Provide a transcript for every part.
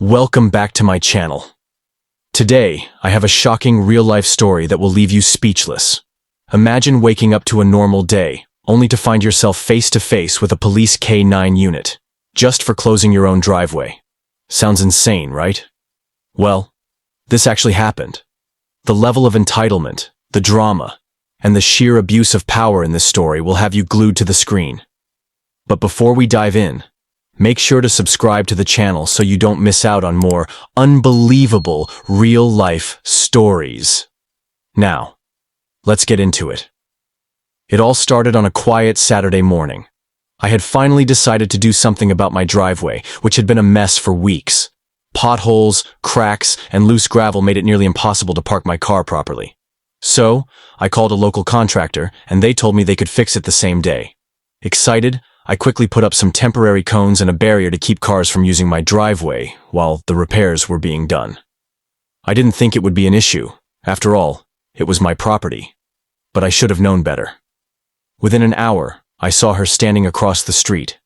Welcome back to my channel. Today, I have a shocking real-life story that will leave you speechless. Imagine waking up to a normal day, only to find yourself face-to-face with a police K-9 unit, just for closing your own driveway. Sounds insane, right? Well, this actually happened. The level of entitlement, the drama, and the sheer abuse of power in this story will have you glued to the screen. But before we dive in, make sure to subscribe to the channel so you don't miss out on more unbelievable real-life stories. Now, let's get into it. It all started on a quiet Saturday morning. I had finally decided to do something about my driveway, which had been a mess for weeks. Potholes, cracks, and loose gravel made it nearly impossible to park my car properly. So, I called a local contractor, and they told me they could fix it the same day. Excited, I quickly put up some temporary cones and a barrier to keep cars from using my driveway while the repairs were being done. I didn't think it would be an issue. After all, it was my property. But I should have known better. Within an hour, I saw her standing across the street.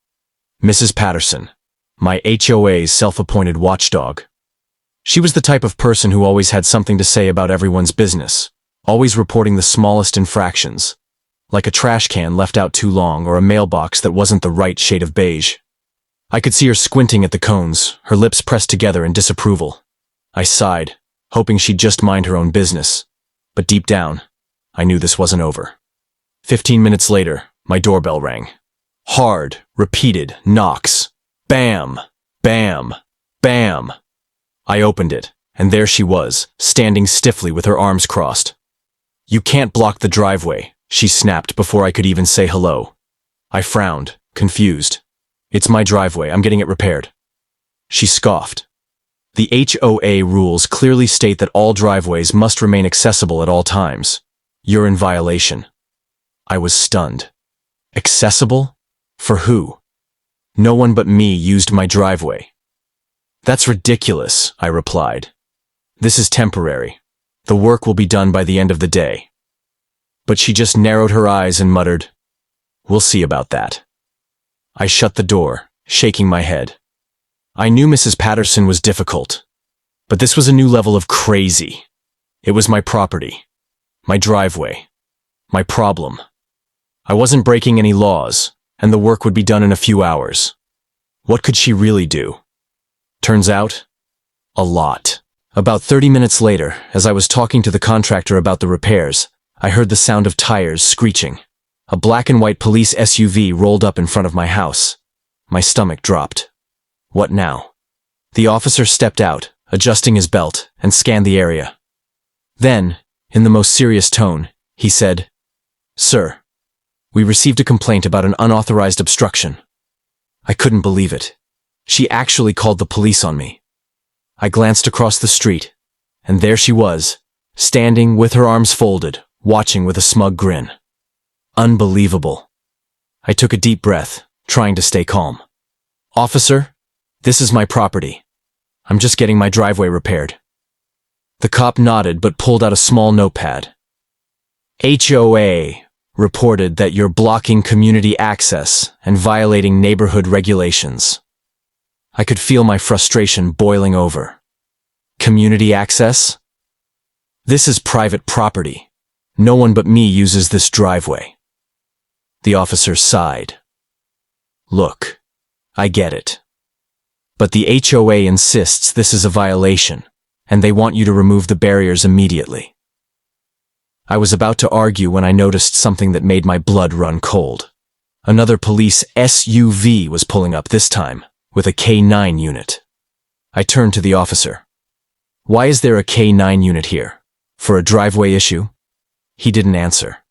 Mrs. Patterson, my HOA's self-appointed watchdog. She was the type of person who always had something to say about everyone's business, always reporting the smallest infractions, like a trash can left out too long or a mailbox that wasn't the right shade of beige. I could see her squinting at the cones, her lips pressed together in disapproval. I sighed, hoping she'd just mind her own business. But deep down, I knew this wasn't over. 15 minutes later, my doorbell rang. Hard, repeated knocks. Bam! Bam! Bam! I opened it, and there she was, standing stiffly with her arms crossed. "You can't block the driveway," she snapped before I could even say hello. I frowned, confused. "It's my driveway, I'm getting it repaired." She scoffed. "The HOA rules clearly state that all driveways must remain accessible at all times. You're in violation." I was stunned. Accessible? For who? No one but me used my driveway. "That's ridiculous," I replied. "This is temporary. The work will be done by the end of the day." But she just narrowed her eyes and muttered, "We'll see about that." I shut the door, shaking my head. I knew Mrs. Patterson was difficult, but this was a new level of crazy. It was my property, my driveway, my problem. I wasn't breaking any laws, and the work would be done in a few hours. What could she really do? Turns out, a lot. About 30 minutes later, as I was talking to the contractor about the repairs, I heard the sound of tires screeching. A black and white police SUV rolled up in front of my house. My stomach dropped. What now? The officer stepped out, adjusting his belt, and scanned the area. Then, in the most serious tone, he said, "Sir, we received a complaint about an unauthorized obstruction." I couldn't believe it. She actually called the police on me. I glanced across the street, and there she was, standing with her arms folded, watching with a smug grin. Unbelievable. I took a deep breath, trying to stay calm. "Officer, this is my property. I'm just getting my driveway repaired." The cop nodded but pulled out a small notepad. "HOA reported that you're blocking community access and violating neighborhood regulations." I could feel my frustration boiling over. Community access? This is private property. No one but me uses this driveway. The officer sighed. "Look, I get it. But the HOA insists this is a violation, and they want you to remove the barriers immediately." I was about to argue when I noticed something that made my blood run cold. Another police SUV was pulling up this time, with a K-9 unit. I turned to the officer. "Why is there a K-9 unit here? For a driveway issue?" He didn't answer.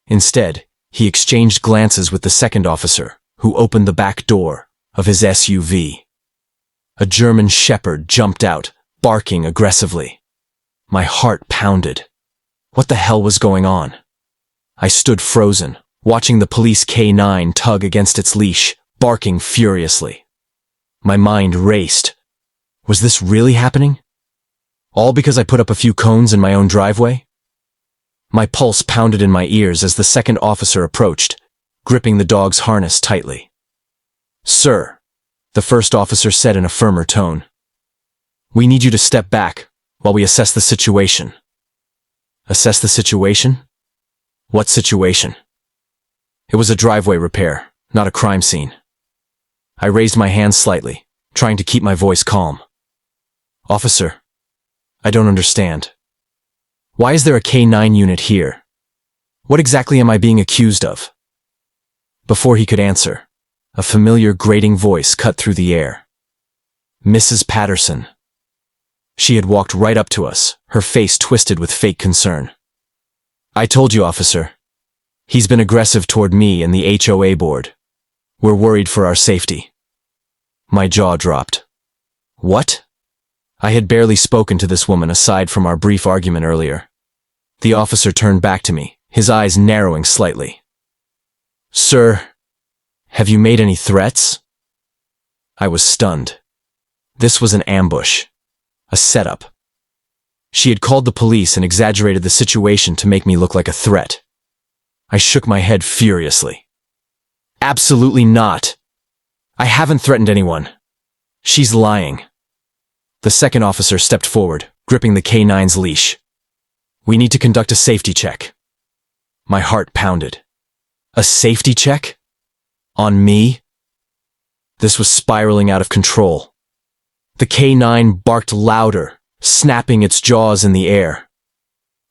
Instead, he exchanged glances with the second officer, who opened the back door of his SUV. A German shepherd jumped out, barking aggressively. My heart pounded. What the hell was going on? I stood frozen, watching the police K-9 tug against its leash, barking furiously. My mind raced. Was this really happening? All because I put up a few cones in my own driveway? My pulse pounded in my ears as the second officer approached, gripping the dog's harness tightly. "Sir," the first officer said in a firmer tone, We need you to step back while we assess the situation. Assess the situation? What situation? It was a driveway repair, not a crime scene. I raised my hand slightly, trying to keep my voice calm. Officer, I don't understand. Why is there a K9 unit here? What exactly am I being accused of? Before he could answer, a familiar grating voice cut through the air. Mrs. Patterson. She had walked right up to us, her face twisted with fake concern. I told you, officer. He's been aggressive toward me and the HOA board. We're worried for our safety. My jaw dropped. What? I had barely spoken to this woman aside from our brief argument earlier. The officer turned back to me, his eyes narrowing slightly. Sir, have you made any threats? I was stunned. This was an ambush. A setup. She had called the police and exaggerated the situation to make me look like a threat. I shook my head furiously. Absolutely not. I haven't threatened anyone. She's lying. The second officer stepped forward, gripping the K9's leash. We need to conduct a safety check. My heart pounded. A safety check? On me? This was spiraling out of control. The K9 barked louder, snapping its jaws in the air.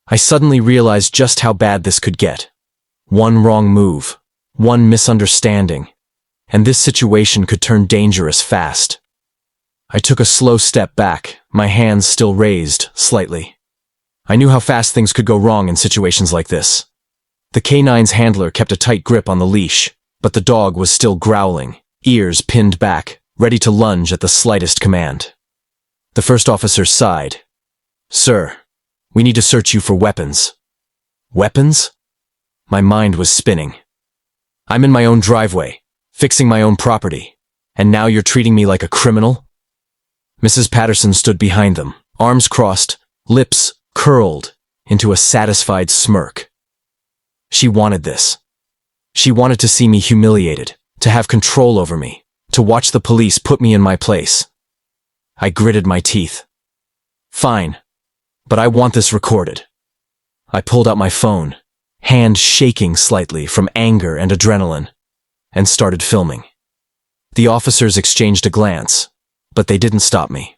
I suddenly realized just how bad this could get. One wrong move, one misunderstanding, and this situation could turn dangerous fast. I took a slow step back, my hands still raised, slightly. I knew how fast things could go wrong in situations like this. The K9's handler kept a tight grip on the leash, but the dog was still growling, ears pinned back, ready to lunge at the slightest command. The first officer sighed. Sir, we need to search you for weapons. Weapons? My mind was spinning. I'm in my own driveway, fixing my own property, and now you're treating me like a criminal? Mrs. Patterson stood behind them, arms crossed, lips curled into a satisfied smirk. She wanted this. She wanted to see me humiliated, to have control over me, to watch the police put me in my place. I gritted my teeth. Fine, but I want this recorded. I pulled out my phone, hand shaking slightly from anger and adrenaline, and started filming. The officers exchanged a glance, but they didn't stop me.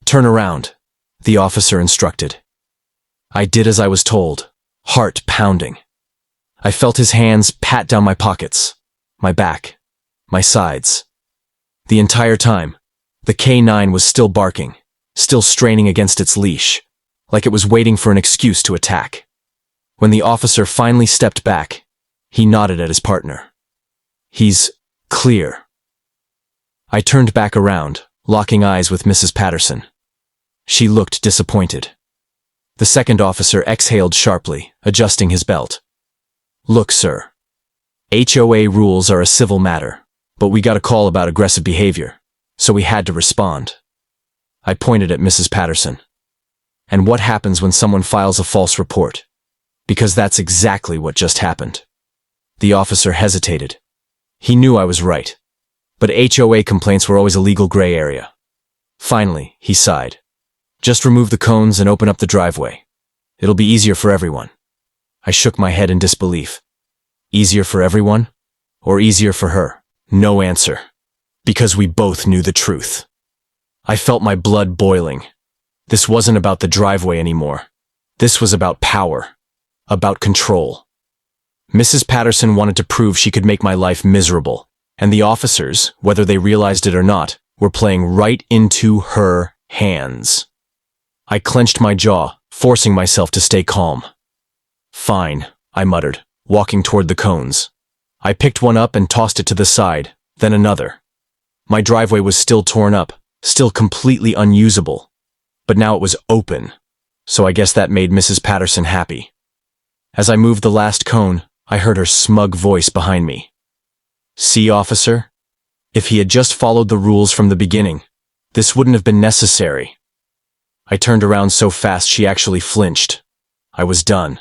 Turn around, the officer instructed. I did as I was told, heart pounding. I felt his hands pat down my pockets, my back, my sides. The entire time, the K9 was still barking, still straining against its leash, like it was waiting for an excuse to attack. When the officer finally stepped back, he nodded at his partner. He's clear. I turned back around, locking eyes with Mrs. Patterson. She looked disappointed. The second officer exhaled sharply, adjusting his belt. Look, sir. HOA rules are a civil matter, but we got a call about aggressive behavior, so we had to respond. I pointed at Mrs. Patterson. And what happens when someone files a false report? Because that's exactly what just happened. The officer hesitated. He knew I was right. But HOA complaints were always a legal gray area. Finally, he sighed. Just remove the cones and open up the driveway. It'll be easier for everyone. I shook my head in disbelief. Easier for everyone? Or easier for her? No answer. Because we both knew the truth. I felt my blood boiling. This wasn't about the driveway anymore. This was about power. About control. Mrs. Patterson wanted to prove she could make my life miserable, and the officers, whether they realized it or not, were playing right into her hands. I clenched my jaw, forcing myself to stay calm. Fine, I muttered, walking toward the cones. I picked one up and tossed it to the side, then another. My driveway was still torn up, still completely unusable. But now it was open, so I guess that made Mrs. Patterson happy. As I moved the last cone, I heard her smug voice behind me. See, officer? If he had just followed the rules from the beginning, this wouldn't have been necessary. I turned around so fast she actually flinched. I was done.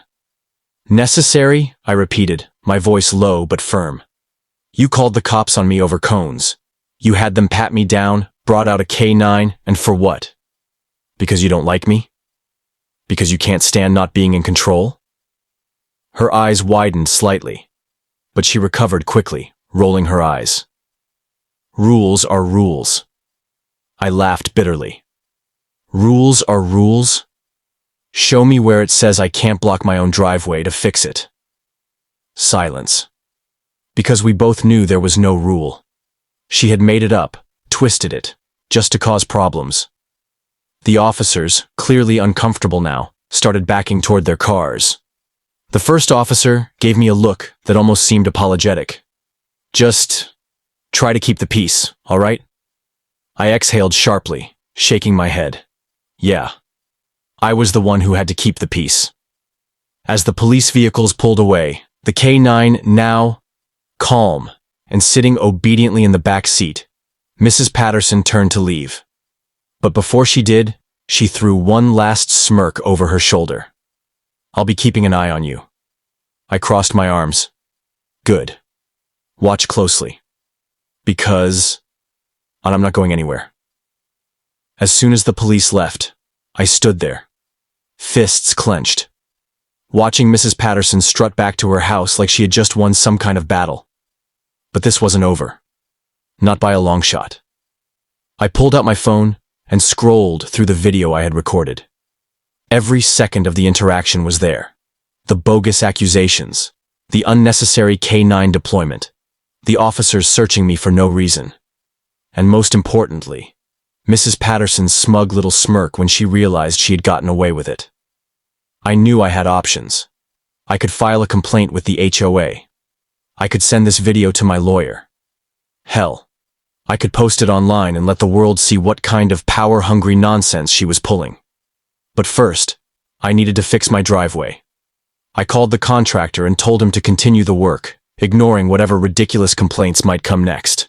Necessary? I repeated, my voice low but firm. You called the cops on me over cones. You had them pat me down, brought out a K9, and for what? Because you don't like me? Because you can't stand not being in control? Her eyes widened slightly, but she recovered quickly, rolling her eyes. Rules are rules. I laughed bitterly. Rules are rules? Show me where it says I can't block my own driveway to fix it. Silence. Because we both knew there was no rule. She had made it up, twisted it, just to cause problems. The officers, clearly uncomfortable now, started backing toward their cars. The first officer gave me a look that almost seemed apologetic. Just try to keep the peace, all right? I exhaled sharply, shaking my head. Yeah, I was the one who had to keep the peace. As the police vehicles pulled away, the K9, now calm and sitting obediently in the back seat, Mrs. Patterson turned to leave. But before she did, she threw one last smirk over her shoulder. I'll be keeping an eye on you. I crossed my arms. Good. Watch closely. Because I'm not going anywhere. As soon as the police left, I stood there, fists clenched, watching Mrs. Patterson strut back to her house like she had just won some kind of battle. But this wasn't over. Not by a long shot. I pulled out my phone and scrolled through the video I had recorded. Every second of the interaction was there. The bogus accusations, the unnecessary K9 deployment, the officers searching me for no reason. And most importantly, Mrs. Patterson's smug little smirk when she realized she had gotten away with it. I knew I had options. I could file a complaint with the HOA. I could send this video to my lawyer. Hell, I could post it online and let the world see what kind of power-hungry nonsense she was pulling. But first, I needed to fix my driveway. I called the contractor and told him to continue the work, ignoring whatever ridiculous complaints might come next.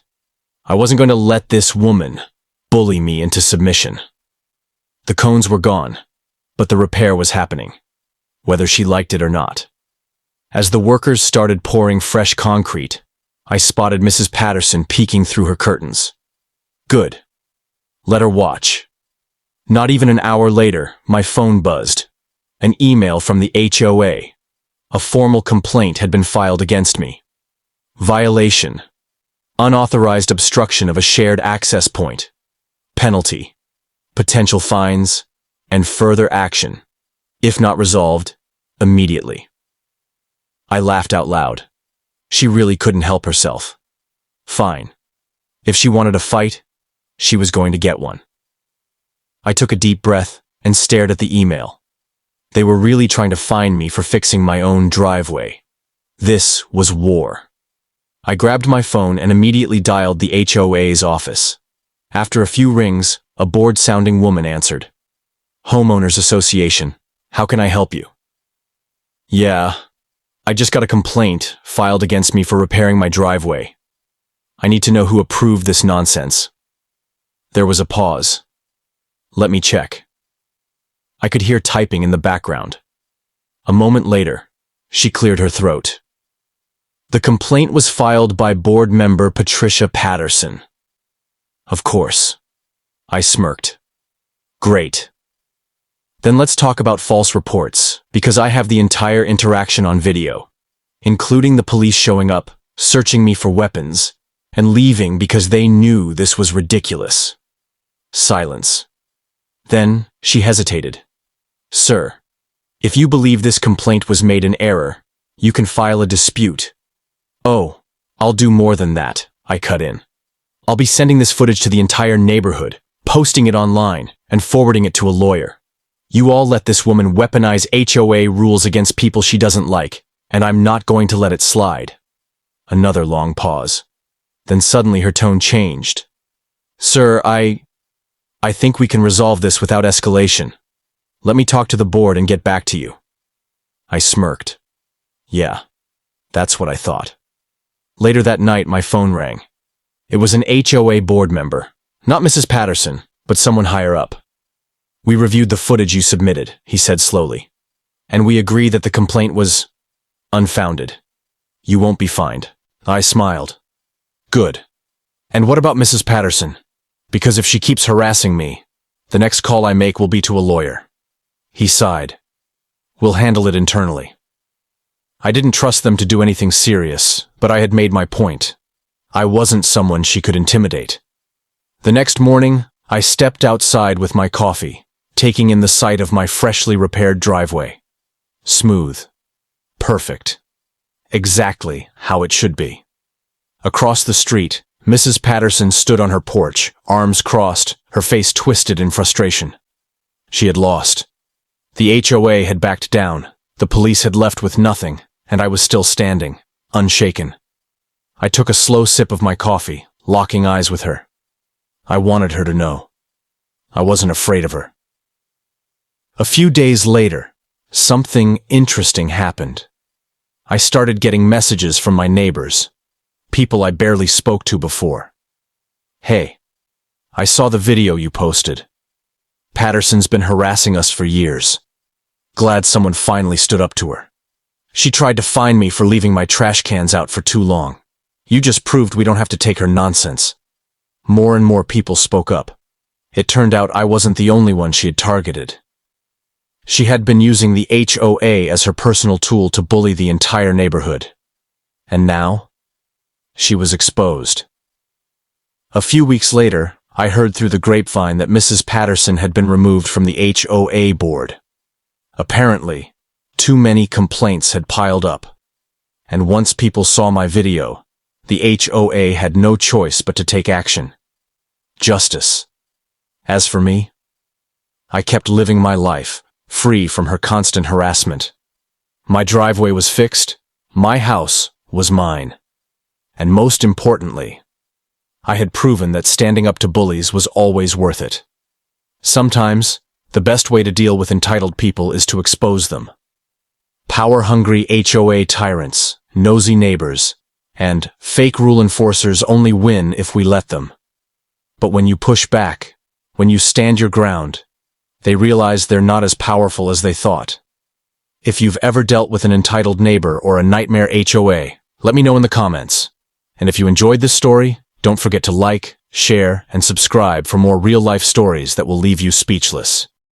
I wasn't going to let this woman bully me into submission. The cones were gone, but the repair was happening, whether she liked it or not. As the workers started pouring fresh concrete, I spotted Mrs. Patterson peeking through her curtains. Good. Let her watch. Not even an hour later, my phone buzzed. An email from the HOA. A formal complaint had been filed against me. Violation. Unauthorized obstruction of a shared access point. Penalty. Potential fines. And further action. If not resolved, immediately. I laughed out loud. She really couldn't help herself. Fine. If she wanted a fight, she was going to get one. I took a deep breath and stared at the email. They were really trying to find me for fixing my own driveway. This was war. I grabbed my phone and immediately dialed the HOA's office. After a few rings, a bored-sounding woman answered. Homeowners Association, how can I help you? Yeah, I just got a complaint filed against me for repairing my driveway. I need to know who approved this nonsense. There was a pause. Let me check. I could hear typing in the background. A moment later, she cleared her throat. The complaint was filed by board member Patricia Patterson. Of course. I smirked. Great. Then let's talk about false reports, because I have the entire interaction on video, including the police showing up, searching me for weapons, and leaving because they knew this was ridiculous. Silence. Then she hesitated. Sir, if you believe this complaint was made in error, you can file a dispute. Oh, I'll do more than that, I cut in. I'll be sending this footage to the entire neighborhood, posting it online, and forwarding it to a lawyer. You all let this woman weaponize HOA rules against people she doesn't like, and I'm not going to let it slide. Another long pause. Then suddenly her tone changed. Sir, I think we can resolve this without escalation. Let me talk to the board and get back to you. I smirked. Yeah, that's what I thought. Later that night, my phone rang. It was an HOA board member, not Mrs. Patterson, but someone higher up. We reviewed the footage you submitted, he said slowly, and we agree that the complaint was unfounded. You won't be fined. I smiled. Good. And what about Mrs. Patterson? Because if she keeps harassing me, The next call I make will be to a lawyer. He sighed. We'll handle it internally. I didn't trust them to do anything serious, but I had made my point. I wasn't someone she could intimidate. The next morning, I stepped outside with my coffee, taking in the sight of my freshly repaired driveway. Smooth. Perfect. Exactly how it should be. Across the street, Mrs. Patterson stood on her porch, arms crossed, her face twisted in frustration. She had lost. The HOA had backed down, the police had left with nothing, and I was still standing, unshaken. I took a slow sip of my coffee, locking eyes with her. I wanted her to know. I wasn't afraid of her. A few days later, something interesting happened. I started getting messages from my neighbors, people I barely spoke to before. Hey, I saw the video you posted. Patterson's been harassing us for years. Glad someone finally stood up to her. She tried to fine me for leaving my trash cans out for too long. You just proved we don't have to take her nonsense. More and more people spoke up. It turned out I wasn't the only one she had targeted. She had been using the HOA as her personal tool to bully the entire neighborhood. And now, she was exposed. A few weeks later, I heard through the grapevine that Mrs. Patterson had been removed from the HOA board. Apparently, too many complaints had piled up. And once people saw my video, the HOA had no choice but to take action. Justice. As for me, I kept living my life, free from her constant harassment. My driveway was fixed, my house was mine. And most importantly, I had proven that standing up to bullies was always worth it. Sometimes, the best way to deal with entitled people is to expose them. Power-hungry HOA tyrants, nosy neighbors, and fake rule enforcers only win if we let them. But when you push back, when you stand your ground, they realize they're not as powerful as they thought. If you've ever dealt with an entitled neighbor or a nightmare HOA, let me know in the comments. And if you enjoyed this story, don't forget to like, share, and subscribe for more real-life stories that will leave you speechless.